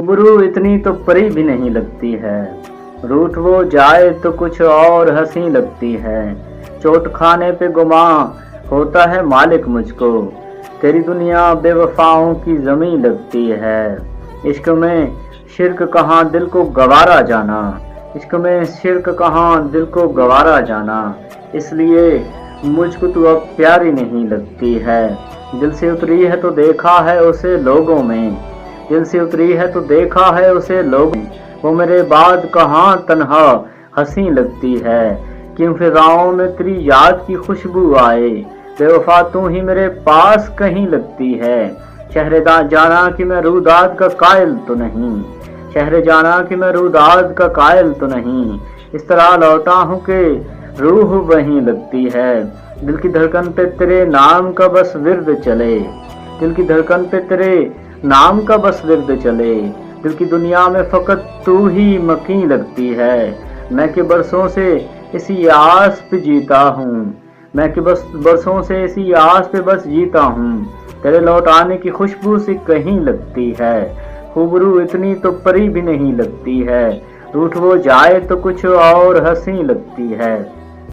रूबरू इतनी तो परी भी नहीं लगती है। रूठ वो जाए तो कुछ और हंसी लगती है। चोट खाने पे गुमा होता है मालिक मुझको। तेरी दुनिया बेवफाओं की जमी लगती है। इश्क में शिरक कहाँ दिल को गवारा जाना। इश्क में शिरक कहाँ दिल को गवारा जाना। इसलिए मुझको तू अब प्यारी नहीं लगती है। दिल से उतरी है तो देखा है उसे लोगों में। दिल से उतरी है तो देखा है उसे लोगों में। वो मेरे बाद कहाँ तन्हा हंसी लगती है। क्यों फिर राहों में तेरी याद की खुशबू आए। बेवफा तू ही मेरे पास कहीं लगती है। शहर जाना कि मैं रूदाद का कायल तो नहीं। शहर जाना कि मैं रूदाद का कायल तो नहीं। इस तरह लौटा हूँ कि रूह वहीं लगती है। दिल की धड़कन पे तेरे नाम का बस विर्द चले। दिल की धड़कन पे तेरे नाम का बस विर्द चले। दिल की दुनिया में फकत तू ही मकी लगती है। मैं के बरसों से इसी आस पे जीता हूँ। मैं के बस बरसों से इसी आस पे बस जीता हूँ। तेरे लौट आने की खुशबू सी कहीं लगती है। खूबरू इतनी तो परी भी नहीं लगती है। रूठ वो जाए तो कुछ और हंसी लगती है।